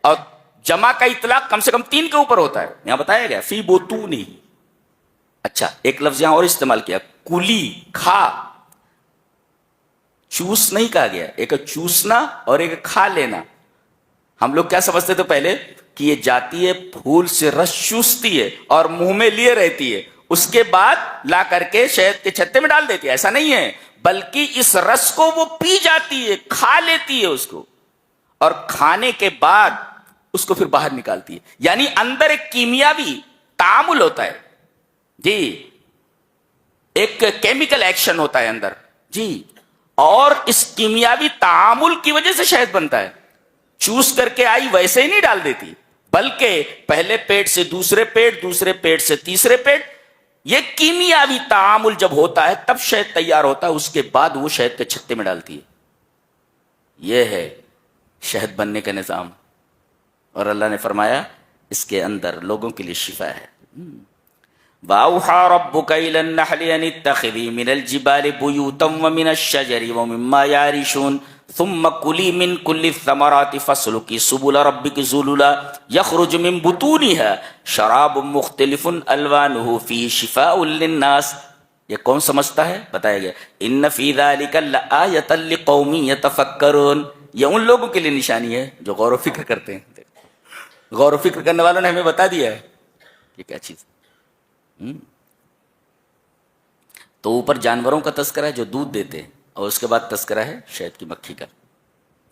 Speaker 2: اور جمع کا اطلاق کم سے کم 3 کے اوپر ہوتا ہے. یہاں بتایا گیا فی بطونی. اچھا، ایک لفظ یہاں اور استعمال کیا، کلی، کھا. چوس نہیں کہا گیا، ایک چوسنا اور ایک کھا لینا. ہم لوگ کیا سمجھتے تھے پہلے کہ یہ جاتی ہے پھول سے رس چوستی ہے اور منہ میں لیے رہتی ہے، اس کے بعد لا کر کے شہد کے چھتے میں ڈال دیتی ہے. ایسا نہیں ہے، بلکہ اس رس کو وہ پی جاتی ہے، کھا لیتی ہے اس کو، اور کھانے کے بعد اس کو پھر باہر نکالتی ہے. یعنی اندر ایک کیمیاوی تعامل ہوتا ہے جی، ایک کیمیکل ایکشن ہوتا ہے اندر جی، اور اس کیمیاوی تعامل کی وجہ سے شہد بنتا ہے. چوس کر کے آئی ویسے ہی نہیں ڈال دیتی، بلکہ پہلے پیٹ سے دوسرے پیٹ، دوسرے پیٹ سے تیسرے پیٹ. یہ کیمیاوی تعامل جب ہوتا ہے تب شہد تیار ہوتا ہے، اس کے بعد وہ شہد کے چھتے میں ڈالتی ہے. یہ ہے شہد بننے کا نظام. اور اللہ نے فرمایا اس کے اندر لوگوں کے لیے شفا ہے. وَأَوْحَىٰ رَبُّكَ إِلَى النَّحْلِ أَنِ اتَّخِذِي مِنَ الْجِبَالِ بُيُوتًا وَمِنَ الشَّجَرِ وَمِمَّا يَعْرِشُونَ ثُمَّ كُلِي مِن كُلِّ الثَّمَرَاتِ فَاسْلُكِي سُبُلَ رَبِّكِ ذُلُلًا يَخْرُجُ مِن بُطُونِهَا شَرَابٌ مُخْتَلِفٌ أَلْوَانُهُ فِيهِ شِفَاءٌ لِلنَّاسِ. یہ کون سمجھتا ہے؟ بتایا گیا إِنَّ فِي ذَلِكَ لَآيَةً لِقَوْمٍ يَتَفَكَّرُونَ. یہ ان لوگوں کے لیے نشانی ہے جو غور و فکر کرتے ہیں. غور و فکر کرنے والوں نے ہمیں بتا دیا ہے یہ کیا چیز. تو اوپر جانوروں کا تذکرہ ہے جو دودھ دیتے ہیں، اور اس کے بعد تذکرہ ہے شہد کی مکھی کا.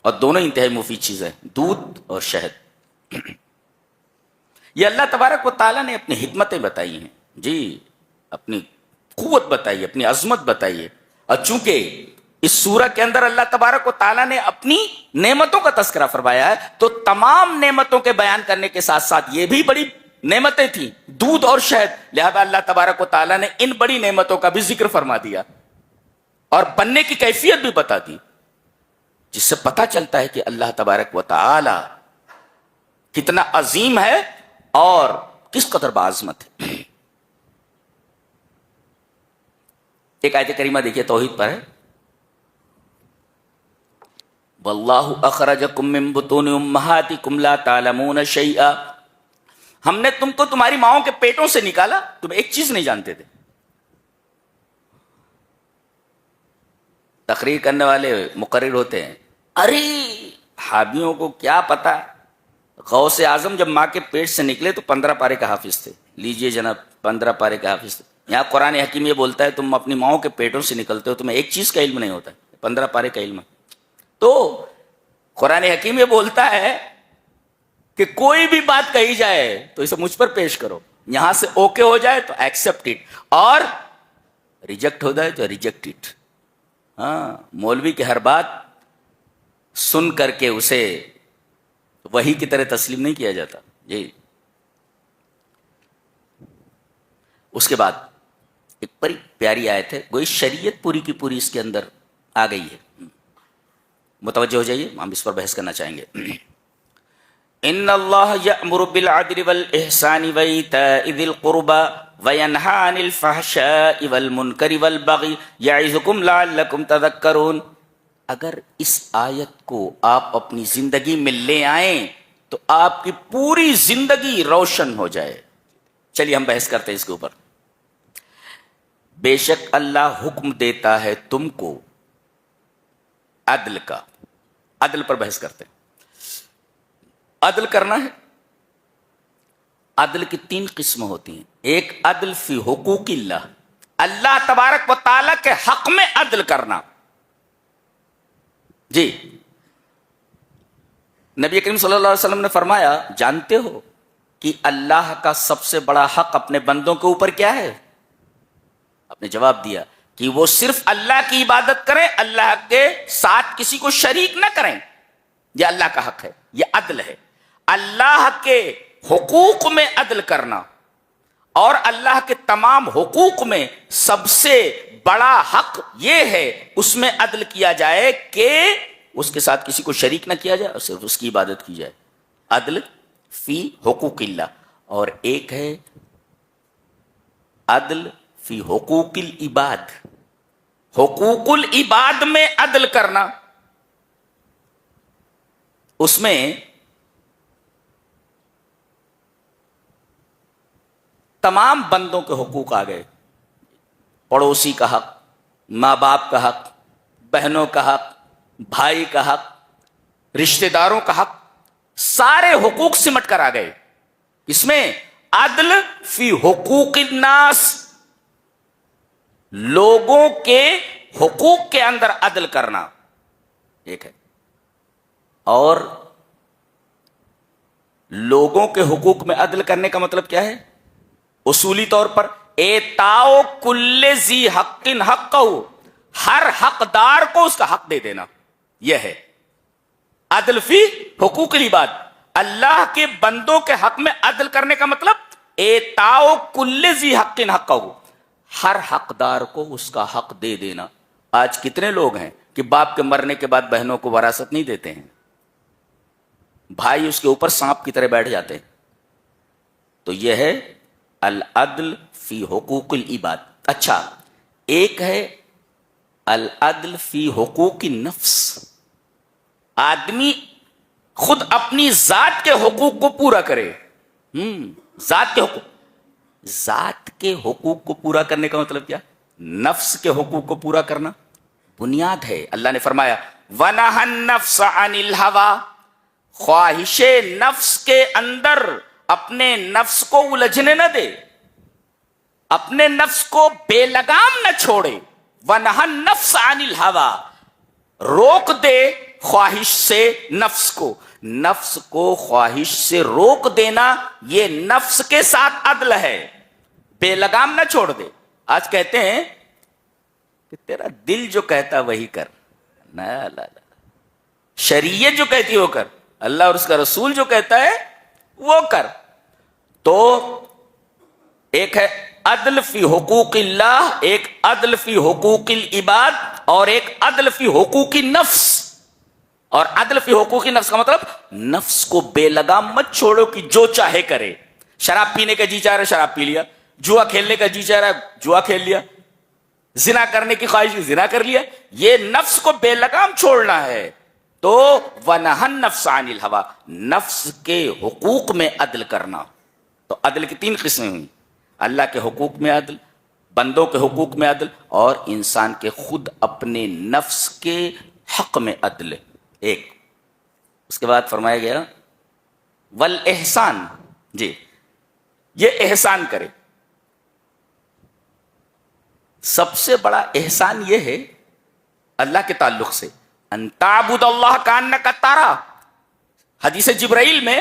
Speaker 2: اور دونوں انتہائی مفید چیزیں، دودھ اور شہد. یہ اللہ تبارک و تعالیٰ نے اپنی حکمتیں بتائی ہیں جی، اپنی قوت بتائی، اپنی عظمت بتائی ہے. اور چونکہ اس سورہ کے اندر اللہ تبارک و تعالیٰ نے اپنی نعمتوں کا تذکرہ فرمایا ہے، تو تمام نعمتوں کے بیان کرنے کے ساتھ ساتھ یہ بھی بڑی نعمتیں تھیں، دودھ اور شہد. لہذا اللہ تبارک و تعالیٰ نے ان بڑی نعمتوں کا بھی ذکر فرما دیا اور بننے کی کیفیت بھی بتا دی، جس سے پتہ چلتا ہے کہ اللہ تبارک و تعالی کتنا عظیم ہے اور کس قدر بعظمت ہے. ایک آیت کریمہ دیکھیے توحید پر ہے، واللہ اخرجکم من بطون امہاتکم لا تعلمون شیئا. ہم نے تم کو تمہاری ماؤں کے پیٹوں سے نکالا، تم ایک چیز نہیں جانتے تھے. تقریر کرنے والے مقرر ہوتے ہیں، ارے حابیوں کو کیا پتا، غوث اعظم جب ماں کے پیٹ سے نکلے تو 15 پارے کا حافظ تھے. لیجئے جناب 15 پارے کا حافظ تھے. یہاں قرآن حکیم یہ بولتا ہے تم اپنی ماؤں کے پیٹوں سے نکلتے ہو، تمہیں ایک چیز کا علم نہیں ہوتا، 15 پارے کا علم. تو قرآن حکیم یہ بولتا ہے کہ کوئی بھی بات کہی جائے تو اسے مجھ پر پیش کرو، یہاں سے اوکے ہو جائے تو ایکسپٹ اٹ، اور ریجیکٹ ہو جائے تو ریجیکٹ اٹ۔ ہاں، مولوی کی ہر بات سن کر کے اسے وحی کی طرح تسلیم نہیں کیا جاتا جی۔ اس کے بعد ایک بڑی پیاری آیت ہے، گوئی شریعت پوری کی پوری اس کے اندر آ گئی ہے، متوجہ ہو جائیے، ہم اس پر بحث کرنا چاہیں گے۔ ان اللہ یأمر بالعدل والاحسان وایتاء ذی القربى وینہی عن الفحشاء والمنکر والبغی یعظکم لعلکم تذکرون۔ اگر اس آیت کو آپ اپنی زندگی میں لے آئیں تو آپ کی پوری زندگی روشن ہو جائے۔ چلیے ہم بحث کرتے ہیں اس کے اوپر۔ بے شک اللہ حکم دیتا ہے تم کو عدل کا، عدل پر بحث کرتے ہیں۔ عدل کرنا ہے، عدل کی 3 قسمیں ہوتی ہیں۔ ایک عدل فی حقوق اللہ، اللہ تبارک و تعالی کے حق میں عدل کرنا۔ جی، نبی کریم صلی اللہ علیہ وسلم نے فرمایا، جانتے ہو کہ اللہ کا سب سے بڑا حق اپنے بندوں کے اوپر کیا ہے؟ آپ نے جواب دیا کہ وہ صرف اللہ کی عبادت کریں، اللہ کے ساتھ کسی کو شریک نہ کریں۔ یہ اللہ کا حق ہے، یہ عدل ہے۔ اللہ کے حقوق میں عدل کرنا، اور اللہ کے تمام حقوق میں سب سے بڑا حق یہ ہے اس میں عدل کیا جائے کہ اس کے ساتھ کسی کو شریک نہ کیا جائے اور صرف اس کی عبادت کی جائے۔ عدل فی حقوق اللہ۔ اور ایک ہے عدل فی حقوق العباد، حقوق العباد میں عدل کرنا۔ اس میں تمام بندوں کے حقوق آ گئے، پڑوسی کا حق، ماں باپ کا حق، بہنوں کا حق، بھائی کا حق، رشتہ داروں کا حق، سارے حقوق سمٹ کر آ گئے۔ اس میں عدل فی حقوق الناس، لوگوں کے حقوق کے اندر عدل کرنا ایک ہے، اور لوگوں کے حقوق میں عدل کرنے کا مطلب کیا ہے؟ اصولی طور پر ایتاؤ کل ذی حق حقہ، ہر حقدار کو اس کا حق دے دینا، یہ ہے عدل فی حقوق العباد۔ اللہ کے بندوں کے حق میں عدل کرنے کا مطلب ایتاؤ کل ذی حق حقہ، ہر حقدار کو اس کا حق دے دینا۔ آج کتنے لوگ ہیں کہ باپ کے مرنے کے بعد بہنوں کو وراثت نہیں دیتے ہیں، بھائی اس کے اوپر سانپ کی طرح بیٹھ جاتے ہیں۔ تو یہ ہے العدل فی حقوق العباد۔ اچھا، ایک ہے العدل فی حقوق النفس، آدمی خود اپنی ذات کے حقوق کو پورا کرے۔ ذات کے حقوق، ذات کے حقوق کو پورا کرنے کا مطلب کیا؟ نفس کے حقوق کو پورا کرنا بنیاد ہے۔ اللہ نے فرمایا وَنَهَا النَّفْسَ عَنِ الْهَوَىٰ، خواہش نفس کے اندر اپنے نفس کو الجھنے نہ دے، اپنے نفس کو بے لگام نہ چھوڑے۔ وَنَهَا النَّفْسَ عَنِ الْهَوَىٰ، روک دے خواہش سے نفس کو، نفس کو خواہش سے روک دینا یہ نفس کے ساتھ عدل ہے، بے لگام نہ چھوڑ دے۔ آج کہتے ہیں کہ تیرا دل جو کہتا وہی کر، لا، شریعت جو کہتی وہ کر، اللہ اور اس کا رسول جو کہتا ہے وہ کر۔ تو ایک ہے عدل فی حقوق اللہ، ایک عدل فی حقوق العباد، اور ایک عدل فی حقوق النفس۔ اور عدل فی حقوق النفس کا مطلب نفس کو بے لگام مت چھوڑو کہ جو چاہے کرے۔ شراب پینے کا جی چاہ رہا ہے شراب پی لیا، جوا کھیلنے کا جی چاہ رہا ہے جوا کھیل لیا، زنا کرنے کی خواہش زنا کر لیا۔ یہ نفس کو بے لگام چھوڑنا ہے۔ تو وَنَهَا النَّفْسَ عَنِ الْهَوَىٰ، نفس کے حقوق میں عدل کرنا۔ تو عدل کی 3 قسمیں ہوئیں، اللہ کے حقوق میں عدل، بندوں کے حقوق میں عدل، اور انسان کے خود اپنے نفس کے حق میں عدل ایک۔ اس کے بعد فرمایا گیا والاحسان، جی یہ احسان کرے۔ سب سے بڑا احسان یہ ہے اللہ کے تعلق سے، ان تعبد اللہ کانک ترا۔ حدیث جبرائیل میں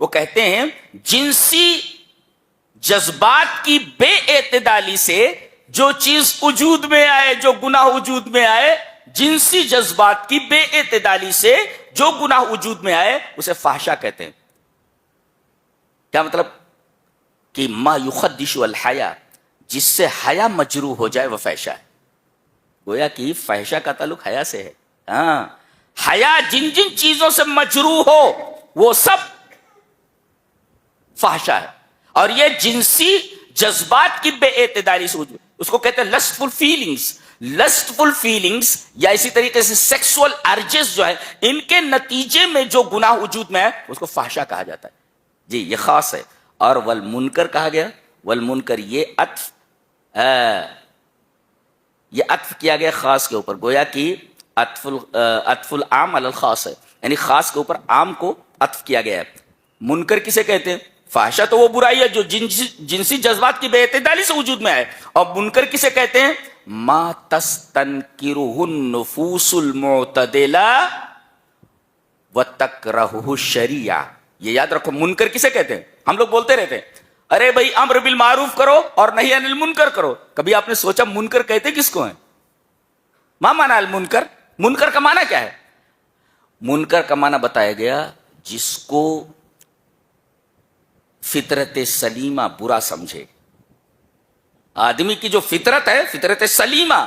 Speaker 2: وہ کہتے ہیں جنسی جذبات کی بے اعتدالی سے جو چیز وجود میں آئے، جو گناہ وجود میں آئے، جنسی جذبات کی بے اعتدالی سے جو گناہ وجود میں آئے اسے فحشا کہتے ہیں. کیا مطلب؟ کہ ما یخدش الحیا، جس سے حیا مجروح ہو جائے وہ فحشا ہے. گویا کہ فحشا کا تعلق حیا سے ہے. ہاں، حیا جن جن چیزوں سے مجروح ہو وہ سب فحشا ہے. اور یہ جنسی جذبات کی بے اعتدالی سے وجود، اس کو کہتے ہیں لسٹفل فیلنگز. لسٹفل فیلنگز یا اسی طریقے سے سیکسول ارجز جو ہے، ان کے نتیجے میں جو گناہ وجود میں ہے اس کو فحشا کہا جاتا ہے. جی یہ خاص ہے. اور والمنکر کہا گیا. والمنکر یہ عطف کیا گیا خاص کے اوپر، گویا کہ عطف العام علی الخاص ہے، یعنی خاص کے اوپر عام کو عطف کیا گیا ہے. منکر کسے کہتے ہیں؟ فحشا تو وہ برائی ہے جو جنسی جذبات کی بے اعتدالی سے وجود میں ہے. اور منکر کسے کہتے ہیں؟ ما تستنکرہ النفوس المعتدلہ وتکرہہ الشریعہ. یہ یاد رکھو، منکر کسے کہتے ہیں؟ ہم لوگ بولتے رہتے ہیں ارے بھائی امر بالمعروف کرو اور نہی عن المنکر کرو. کبھی آپ نے سوچا منکر کہتے کس کو ہیں؟ ما معنی المنکر؟ منکر کا معنی کیا ہے؟ منکر کا معنی بتایا گیا جس کو فطرت سلیمہ برا سمجھے. آدمی کی جو فطرت ہے، فطرت سلیمہ،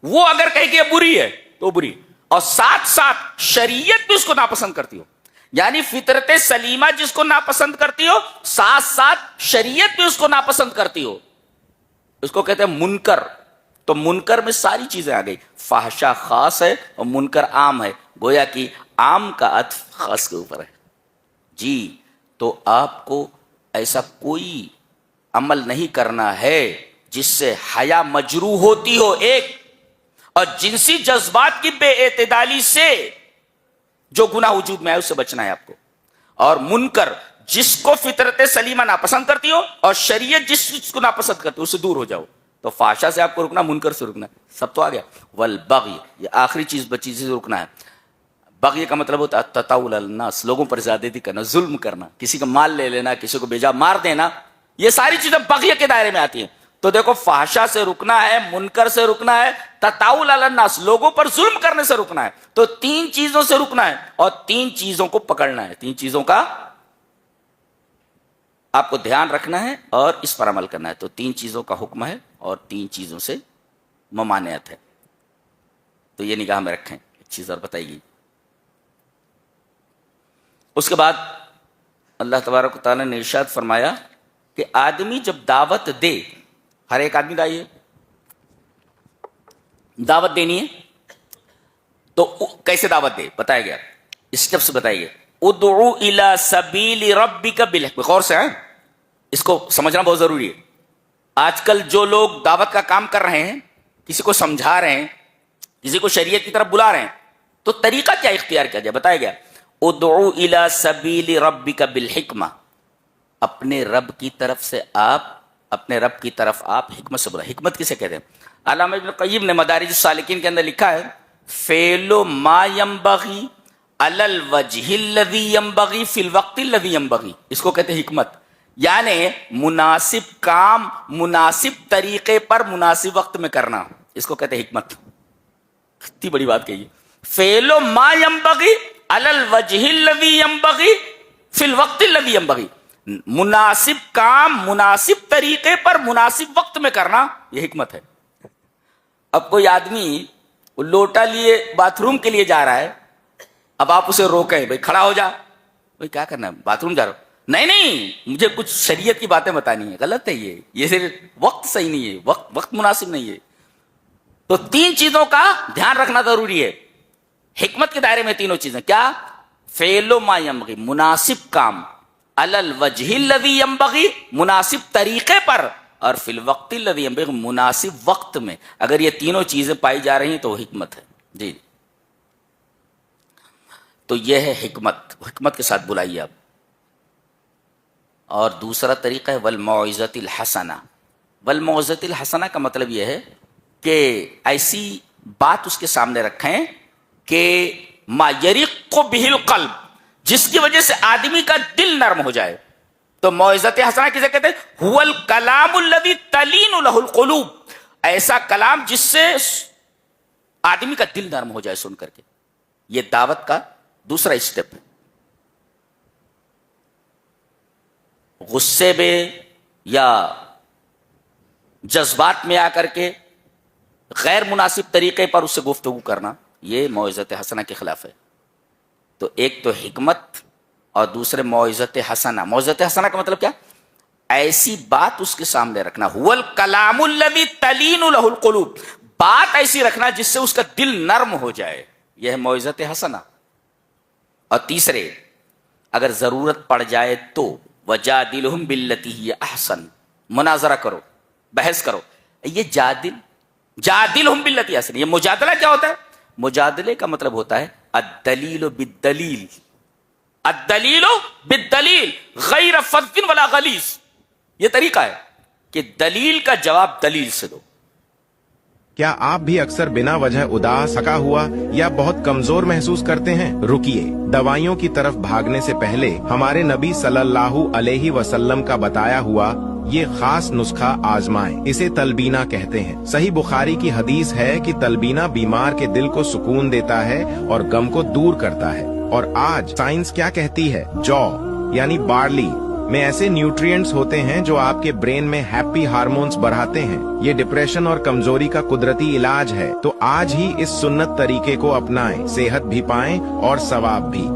Speaker 2: وہ اگر کہے کہ یہ بری ہے تو بری، اور ساتھ ساتھ شریعت بھی اس کو ناپسند کرتی ہو. یعنی فطرت سلیمہ جس کو ناپسند کرتی ہو، ساتھ ساتھ شریعت بھی اس کو ناپسند کرتی ہو، اس کو کہتے ہیں منکر. تو منکر میں ساری چیزیں آ گئی. فحشا خاص ہے اور منکر عام ہے. گویا کہ عام کا عطف خاص کے اوپر ہے. جی تو آپ کو ایسا کوئی عمل نہیں کرنا ہے جس سے حیا مجروح ہوتی ہو ایک، اور جنسی جذبات کی بے اعتدالی سے جو گناہ وجود میں ہے اس سے بچنا ہے آپ کو. اور منکر جس کو فطرت سلیمہ ناپسند کرتی ہو اور شریعت جس چیز کو ناپسند کرتی ہو اس سے دور ہو جاؤ. تو فحشا سے آپ کو رکنا، منکر سے رکنا، سب تو آ گیا. والبغی، یہ آخری چیز بچی سے رکنا ہے. بغی کا مطلب ہوتا ہے تطاول الناس، لوگوں پر زیادتی کرنا، ظلم کرنا، کسی کا مال لے لینا، کسی کو بیجا مار دینا، یہ ساری چیزیں بغی کے دائرے میں آتی ہیں. تو دیکھو فحشا سے رکنا ہے، منکر سے رکنا ہے، تطاول علی الناس، لوگوں پر ظلم کرنے سے رکنا ہے. تو تین چیزوں سے رکنا ہے اور تین چیزوں کو پکڑنا ہے. تین چیزوں کا آپ کو دھیان رکھنا ہے اور اس پر عمل کرنا ہے. تو تین چیزوں کا حکم ہے اور تین چیزوں سے ممانعت ہے. تو یہ نگاہ میں رکھیں. ایک چیز اور بتائی گئی. اس کے بعد اللہ تبارک و تعالیٰ نے ارشاد فرمایا کہ آدمی جب دعوت دے، ہر ایک آدمی دائی ہے، دعوت دینی ہے تو کیسے دعوت دے بتایا گیا، اسٹیپس بتائے گئے. ادعو الی سبیل ربک بالحکمہ. غور سے ہیں، اس کو سمجھنا بہت ضروری ہے. آج کل جو لوگ دعوت کا کام کر رہے ہیں، کسی کو سمجھا رہے ہیں، کسی کو شریعت کی طرف بلا رہے ہیں، تو طریقہ کیا اختیار کیا جائے بتایا گیا. ادعو الی سبیل ربک بالحکمہ. اپنے رب کی طرف سے آپ حکمت سے بلا. حکمت کسے کہتے ہیں؟ علامہ ابن قیم نے مدارج السالکین کے اندر لکھا ہے فعل ما ینبغی علی الوجہ الذی ینبغی فی الوقت الذی ینبغی. اس کو کہتے ہیں حکمت. یعنی مناسب کام مناسب طریقے پر مناسب وقت میں کرنا، اس کو کہتے ہیں حکمت. کتنی بڑی بات کہی. فعل ما ینبغی علی الوجہ الذی ینبغی فی الوقت الذی ینبغی. مناسب کام مناسب طریقے پر مناسب وقت میں کرنا، یہ حکمت ہے. اب کوئی آدمی لوٹا لیے باتھ روم کے لیے جا رہا ہے، اب آپ اسے روکیں، بھائی کھڑا ہو جا، بھائی کیا کرنا ہے، باتھ روم جا رہا ہوں. نہیں مجھے کچھ شریعت کی باتیں بتانی ہے. غلط ہے یہ صرف وقت صحیح نہیں ہے، وقت مناسب نہیں ہے. تو تین چیزوں کا دھیان رکھنا ضروری ہے. حکمت کے دائرے میں تینوں چیزیں کیا؟ فعل ما ینبغی، مناسب کام، علی الوجہ الذی ینبغی، مناسب طریقے پر، اور فی الوقت الذی ینبغی، مناسب وقت میں. اگر یہ تینوں چیزیں پائی جا رہی ہیں تو وہ حکمت ہے. جی تو یہ ہے حکمت. حکمت کے ساتھ بلائیے آپ. اور دوسرا طریقہ ہے والموعظۃ الحسنہ. والموعظۃ الحسنہ کا مطلب یہ ہے کہ ایسی بات اس کے سامنے رکھیں کہ ما یرق بہ القلب، جس کی وجہ سے آدمی کا دل نرم ہو جائے. تو موعظت حسنہ کسے کہتے ہیں؟ هو الکلام الذی تلین لہ القلوب. ایسا کلام جس سے آدمی کا دل نرم ہو جائے سن کر کے. یہ دعوت کا دوسرا اسٹیپ ہے. غصے میں یا جذبات میں آ کر کے غیر مناسب طریقے پر اس سے گفتگو کرنا، یہ موعظت حسنہ کے خلاف ہے. تو ایک تو حکمت اور دوسرے موعظت حسنہ. موعظت حسنہ کا مطلب کیا؟ ایسی بات اس کے سامنے رکھنا. هو الکلام الذی تلین لہ القلوب. بات ایسی رکھنا جس سے اس کا دل نرم ہو جائے. یہ ہے موعظت حسنہ. اور تیسرے، اگر ضرورت پڑ جائے تو وجادلہم باللتی ہی احسن. مناظرہ کرو، بحث کرو. یہ جادلہم باللتی احسن، یہ مجادلہ کیا ہوتا ہے؟ مجادلے کا مطلب ہوتا ہے الدلیل بالدلیل. الدلیل بالدلیل غیر فظ ولا غلیظ. یہ طریقہ ہے کہ دلیل کا جواب دلیل سے دو.
Speaker 3: کیا آپ بھی اکثر بنا وجہ اداس، تھکا ہوا یا بہت کمزور محسوس کرتے ہیں؟ رکیے، دوائیوں کی طرف بھاگنے سے پہلے ہمارے نبی صلی اللہ علیہ وسلم کا بتایا ہوا یہ خاص نسخہ آزمائیں. اسے تلبینہ کہتے ہیں. صحیح بخاری کی حدیث ہے کہ تلبینہ بیمار کے دل کو سکون دیتا ہے اور غم کو دور کرتا ہے. اور آج سائنس کیا کہتی ہے؟ جو یعنی بارلی میں ایسے نیوٹرینٹس ہوتے ہیں جو آپ کے برین میں ہیپی ہارمونز بڑھاتے ہیں. یہ ڈپریشن اور کمزوری کا قدرتی علاج ہے. تو آج ہی اس سنت طریقے کو اپنائیں، صحت بھی پائیں اور ثواب بھی.